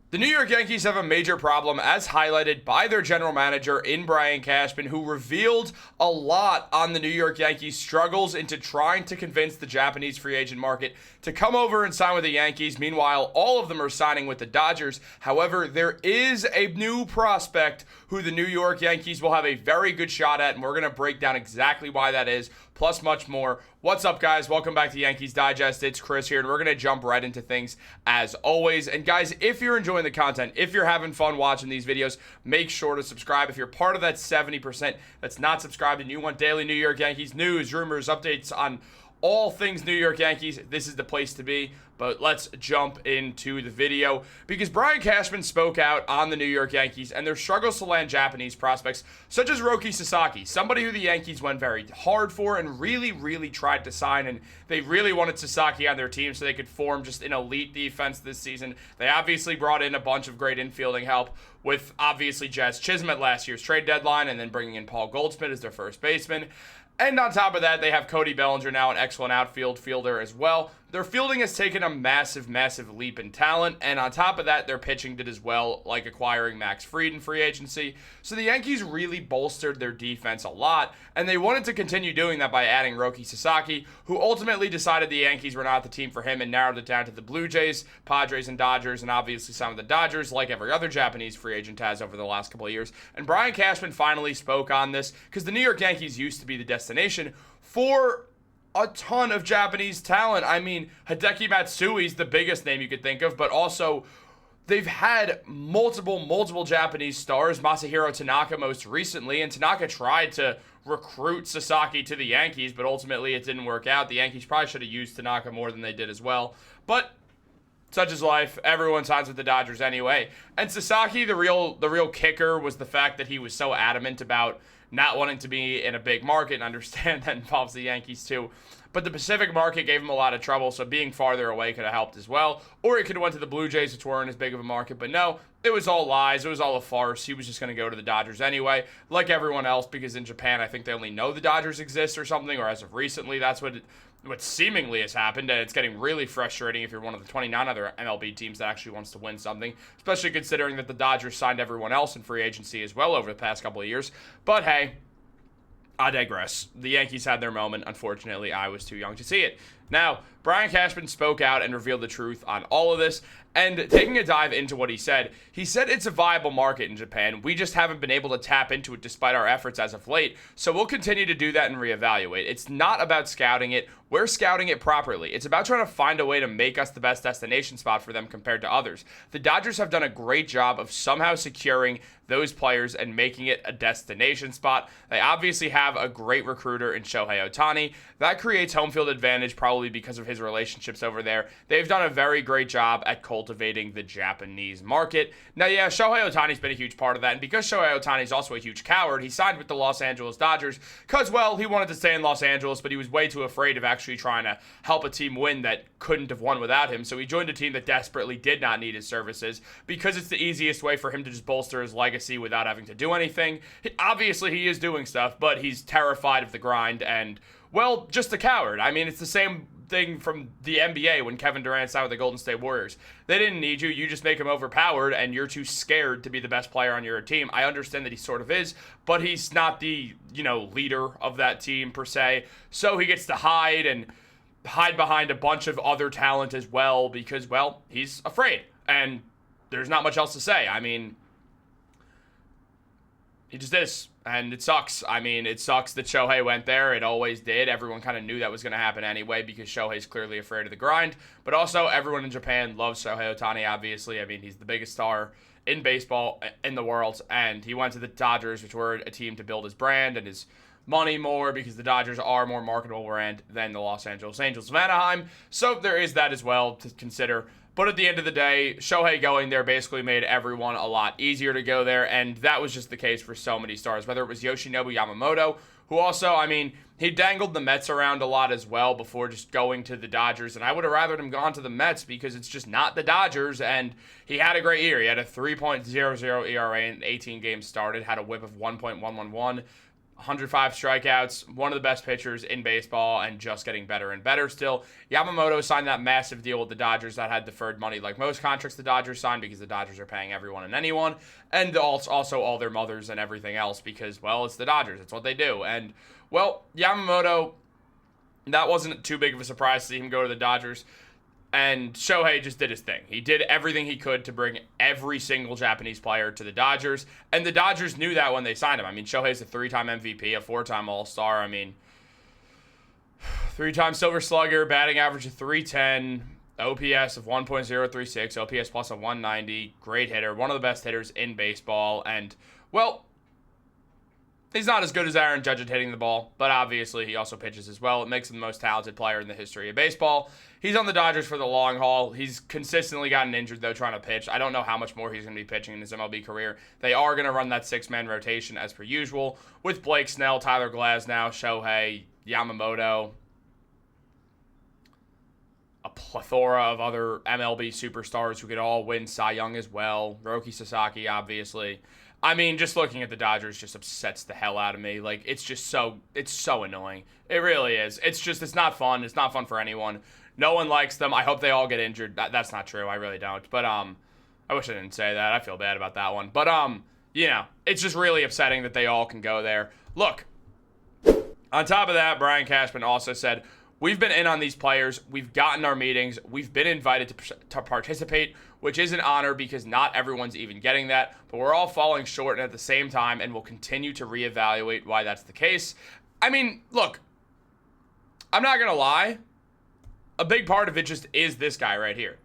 The New York Yankees have a major problem, as highlighted by their general manager in Brian Cashman, who revealed a lot on the New York Yankees' struggles into trying to convince the Japanese free agent market to come over and sign with the Yankees. Meanwhile, all of them are signing with the Dodgers. However, there is a new prospect who the New York Yankees will have a very good shot at, and we're going to break down exactly why that is, plus much more. What's up, guys? Welcome back to Yankees Digest. It's Chris here, and we're going to jump right into things as always. And guys, if you're enjoying the content, if you're having fun watching these videos, make sure to subscribe. If you're part of that 70% that's not subscribed and you want daily New York Yankees news, rumors, updates on all things New York Yankees, this is the place to be. But let's jump into the video because Brian Cashman spoke out on the New York Yankees and their struggles to land Japanese prospects such as Roki Sasaki, somebody who the Yankees went very hard for and really tried to sign, and they really wanted Sasaki on their team so they could form just an elite defense this season. They obviously brought in a bunch of great infielding help with obviously Jazz Chisholm at last year's trade deadline and then bringing in Paul Goldschmidt as their first baseman. And on top of that, they have Cody Bellinger now, an excellent outfield fielder as well. Their fielding has taken a massive leap in talent, and on top of that, their pitching did as well, like acquiring Max Fried in free agency. So the Yankees really bolstered their defense a lot, and they wanted to continue doing that by adding Roki Sasaki, who ultimately decided the Yankees were not the team for him and narrowed it down to the Blue Jays, Padres, and Dodgers, and obviously some of the Dodgers, like every other Japanese free agent has over the last couple of years. And Brian Cashman finally spoke on this, because the New York Yankees used to be the destination for a ton of Japanese talent. I mean, Hideki Matsui's the biggest name you could think of, but also they've had multiple Japanese stars, Masahiro Tanaka most recently, and Tanaka tried to recruit Sasaki to the Yankees, but ultimately it didn't work out. The Yankees probably should have used Tanaka more than they did as well, but such is life. Everyone signs with the Dodgers anyway. And Sasaki, the real kicker was the fact that he was so adamant about not wanting to be in a big market, and understand that involves the Yankees too. But the Pacific market gave him a lot of trouble, so being farther away could have helped as well. Or he could have went to the Blue Jays, which weren't as big of a market. But no, it was all lies. It was all a farce. He was just going to go to the Dodgers anyway, like everyone else, because in Japan, I think they only know the Dodgers exist or something, or as of recently, that's what seemingly has happened, and it's getting really frustrating if you're one of the 29 other MLB teams that actually wants to win something, especially considering that the Dodgers signed everyone else in free agency as well over the past couple of years. But hey, I digress. The Yankees had their moment. Unfortunately, I was too young to see it. Now, Brian Cashman spoke out and revealed the truth on all of this. And taking a dive into what he said it's a viable market in Japan. We just haven't been able to tap into it despite our efforts as of late. So we'll continue to do that and reevaluate. It's not about scouting it. We're scouting it properly. It's about trying to find a way to make us the best destination spot for them compared to others. The Dodgers have done a great job of somehow securing those players and making it a destination spot. They obviously have a great recruiter in Shohei Ohtani. That creates home field advantage probably because of his relationships over there. They've done a very great job at cultivating the Japanese market. Now, yeah, Shohei Ohtani's been a huge part of that, and because Shohei Ohtani's also a huge coward, he signed with the Los Angeles Dodgers because, well, he wanted to stay in Los Angeles, but he was way too afraid of actually trying to help a team win that couldn't have won without him, so he joined a team that desperately did not need his services because it's the easiest way for him to just bolster his legacy without having to do anything. Obviously, he is doing stuff, but he's terrified of the grind and, well, just a coward. I mean, it's the same thing from the NBA when Kevin Durant signed with the Golden State Warriors. They didn't need you. You just make him overpowered, and you're too scared to be the best player on your team. I understand that he sort of is, but he's not the, leader of that team per se. So he gets to hide behind a bunch of other talent as well because, well, he's afraid. And there's not much else to say. I mean, he just is, and it sucks. I mean, it sucks that Shohei went there. It always did. Everyone kind of knew that was going to happen anyway because Shohei's clearly afraid of the grind. But also, everyone in Japan loves Shohei Ohtani, obviously. I mean, he's the biggest star in baseball in the world, and he went to the Dodgers, which were a team to build his brand and his money more because the Dodgers are a more marketable brand than the Los Angeles Angels of Anaheim. So there is that as well to consider. But at the end of the day, Shohei going there basically made everyone a lot easier to go there, and that was just the case for so many stars, whether it was Yoshinobu Yamamoto, who also, I mean, he dangled the Mets around a lot as well before just going to the Dodgers, and I would have rather him gone to the Mets because it's just not the Dodgers, and he had a great year. He had a 3.00 ERA in 18 games started, had a whip of 1.111, 105 strikeouts, one of the best pitchers in baseball, and just getting better and better still. Yamamoto signed that massive deal with the Dodgers that had deferred money like most contracts the Dodgers signed, because the Dodgers are paying everyone and anyone, and also all their mothers and everything else because, well, it's the Dodgers. It's what they do. And, well, Yamamoto, that wasn't too big of a surprise to see him go to the Dodgers. And Shohei just did his thing. He did everything he could to bring every single Japanese player to the Dodgers. And the Dodgers knew that when they signed him. I mean, Shohei's a 3-time MVP, a 4-time All-Star. I mean, 3-time Silver Slugger, batting average of 310, OPS of 1.036, OPS plus of 190. Great hitter, one of the best hitters in baseball. And, well, he's not as good as Aaron Judge at hitting the ball, but obviously he also pitches as well. It makes him the most talented player in the history of baseball. He's on the Dodgers for the long haul. He's consistently gotten injured, though, trying to pitch. I don't know how much more he's going to be pitching in his MLB career. They are going to run that 6-man rotation as per usual with Blake Snell, Tyler Glasnow, Shohei, Yamamoto, a plethora of other MLB superstars who could all win Cy Young as well. Roki Sasaki, obviously. I mean, just looking at the Dodgers just upsets the hell out of me. Like, it's so annoying. It really is. It's not fun. It's not fun for anyone. No one likes them. I hope they all get injured. That's not true. I really don't. But, I wish I didn't say that. I feel bad about that one. But, it's just really upsetting that they all can go there. Look, on top of that, Brian Cashman also said, we've been in on these players. We've gotten our meetings. We've been invited to participate, which is an honor because not everyone's even getting that. But we're all falling short and at the same time, and we'll continue to reevaluate why that's the case. I mean, look, I'm not going to lie. A big part of it just is this guy right here.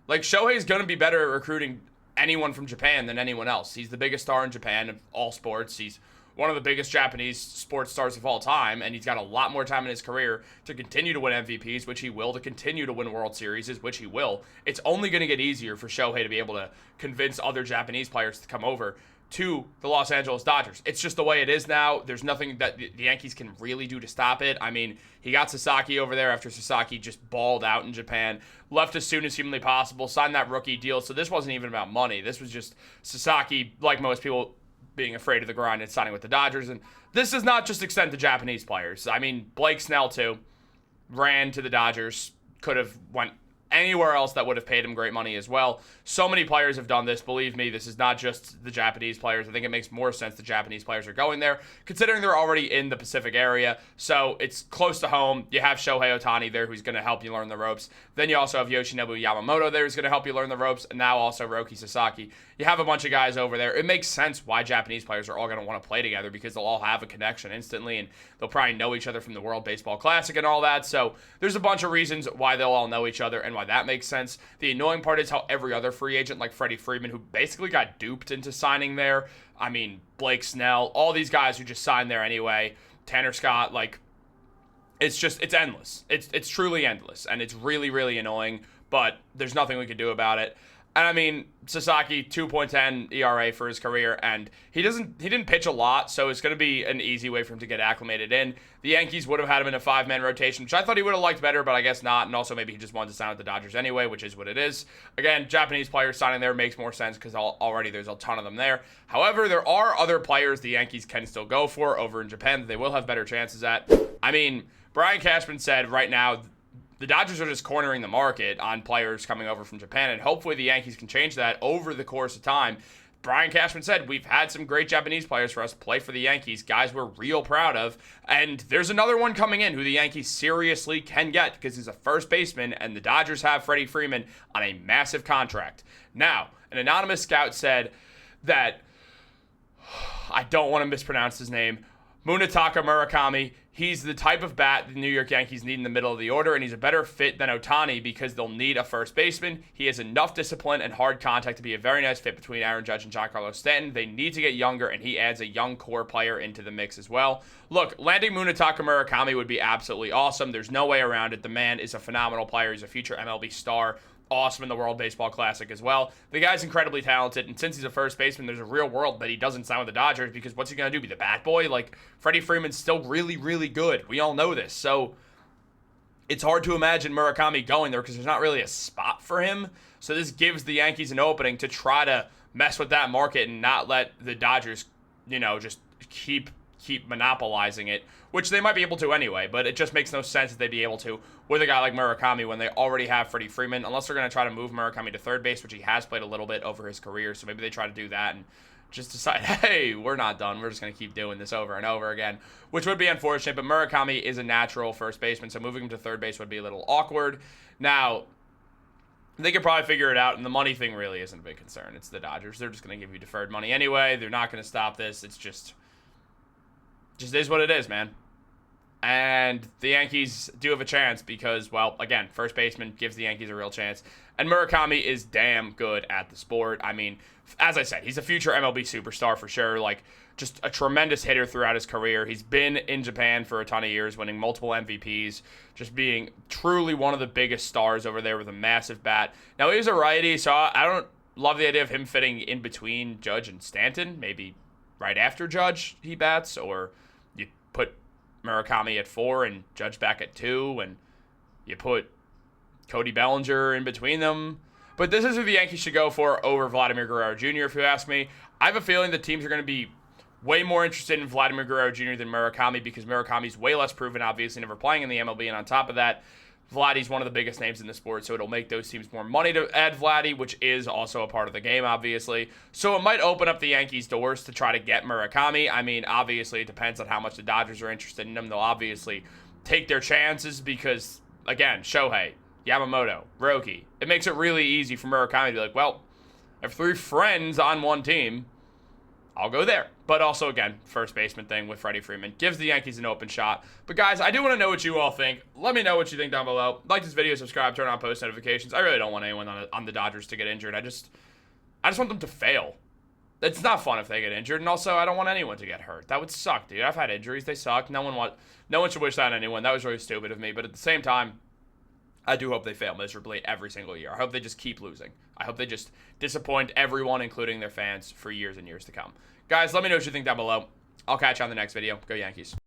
Like, Shohei's going to be better at recruiting anyone from Japan than anyone else. He's the biggest star in Japan of all sports. He's one of the biggest Japanese sports stars of all time, and he's got a lot more time in his career to continue to win MVPs, which he will, to continue to win World Series, which he will. It's only going to get easier for Shohei to be able to convince other Japanese players to come over to the Los Angeles Dodgers. It's just the way it is now. There's nothing that the Yankees can really do to stop it. I mean, he got Sasaki over there after Sasaki just balled out in Japan, left as soon as humanly possible, signed that rookie deal. So this wasn't even about money. This was just Sasaki, like most people, being afraid of the grind and signing with the Dodgers. And this does not just extend to Japanese players. I mean, Blake Snell, too, ran to the Dodgers, could have went anywhere else that would have paid him great money as well. So many players have done this. Believe me, this is not just the Japanese players. I think it makes more sense the Japanese players are going there, considering they're already in the Pacific area. So it's close to home. You have Shohei Ohtani there, who's going to help you learn the ropes. Then you also have Yoshinobu Yamamoto there, who's going to help you learn the ropes. And now also Roki Sasaki. You have a bunch of guys over there. It makes sense why Japanese players are all going to want to play together, because they'll all have a connection instantly, and they'll probably know each other from the World Baseball Classic and all that. So there's a bunch of reasons why they'll all know each other and why that makes sense. The annoying part is how every other free agent, like Freddie Freeman, who basically got duped into signing there, I mean, Blake Snell, all these guys who just signed there anyway, Tanner Scott, like, it's endless. It's truly endless, and it's really, really annoying, but there's nothing we can do about it. And I mean, Sasaki, 2.10 ERA for his career, and he didn't pitch a lot, so it's going to be an easy way for him to get acclimated in. The Yankees would have had him in a 5-man rotation, which I thought he would have liked better, but I guess not. And also maybe he just wanted to sign with the Dodgers anyway, which is what it is. Again, Japanese players signing there makes more sense because already there's a ton of them there. However, there are other players the Yankees can still go for over in Japan that they will have better chances at. I mean, Brian Cashman said right now, the Dodgers are just cornering the market on players coming over from Japan, and hopefully the Yankees can change that over the course of time. Brian Cashman said, we've had some great Japanese players for us play for the Yankees, guys we're real proud of, and there's another one coming in who the Yankees seriously can get because he's a first baseman, and the Dodgers have Freddie Freeman on a massive contract. Now, an anonymous scout said that, I don't want to mispronounce his name, Munetaka Murakami. He's the type of bat the New York Yankees need in the middle of the order, and he's a better fit than Ohtani because they'll need a first baseman. He has enough discipline and hard contact to be a very nice fit between Aaron Judge and Giancarlo Stanton. They need to get younger, and he adds a young core player into the mix as well. Look, landing Munetaka Murakami would be absolutely awesome. There's no way around it. The man is a phenomenal player. He's a future MLB star. Awesome in the World Baseball Classic as well. The guy's incredibly talented, and since he's a first baseman, there's a real world that he doesn't sign with the Dodgers because what's he going to do, be the bat boy? Like, Freddie Freeman's still really, really good. We all know this. So it's hard to imagine Murakami going there because there's not really a spot for him. So this gives the Yankees an opening to try to mess with that market and not let the Dodgers, just keep keep monopolizing it, which they might be able to anyway, but it just makes no sense that they'd be able to with a guy like Murakami when they already have Freddie Freeman, unless they're going to try to move Murakami to third base, which he has played a little bit over his career, so maybe they try to do that and just decide, hey, we're not done. We're just going to keep doing this over and over again, which would be unfortunate, but Murakami is a natural first baseman, so moving him to third base would be a little awkward. Now, they could probably figure it out, and the money thing really isn't a big concern. It's the Dodgers. They're just going to give you deferred money anyway. They're not going to stop this. It's just is what it is, man. And the Yankees do have a chance because, well, again, first baseman gives the Yankees a real chance. And Murakami is damn good at the sport. I mean, as I said, he's a future MLB superstar for sure. Like, just a tremendous hitter throughout his career. He's been in Japan for a ton of years, winning multiple MVPs, just being truly one of the biggest stars over there with a massive bat. Now, he's a righty, so I don't love the idea of him fitting in between Judge and Stanton. Maybe right after Judge he bats, or you put Murakami at 4 and Judge back at 2, and you put Cody Bellinger in between them. But this is who the Yankees should go for over Vladimir Guerrero Jr., if you ask me. I have a feeling the teams are going to be way more interested in Vladimir Guerrero Jr. than Murakami because Murakami's way less proven, obviously, never playing in the MLB. And on top of that, Vladdy's one of the biggest names in the sport, so it'll make those teams more money to add Vladdy, which is also a part of the game, obviously. So it might open up the Yankees' doors to try to get Murakami. I mean, obviously, it depends on how much the Dodgers are interested in him. They'll obviously take their chances because, again, Shohei, Yamamoto, Roki. It makes it really easy for Murakami to be like, well, I have 3 friends on one team. I'll go there. But also, again, first baseman thing with Freddie Freeman gives the Yankees an open shot. But, guys, I do want to know what you all think. Let me know what you think down below. Like this video, subscribe, turn on post notifications. I really don't want anyone on the Dodgers to get injured. I just want them to fail. It's not fun if they get injured. And also, I don't want anyone to get hurt. That would suck, dude. I've had injuries. They suck. No one should wish that on anyone. That was really stupid of me. But at the same time, I do hope they fail miserably every single year. I hope they just keep losing. I hope they just disappoint everyone, including their fans, for years and years to come. Guys, let me know what you think down below. I'll catch you on the next video. Go Yankees.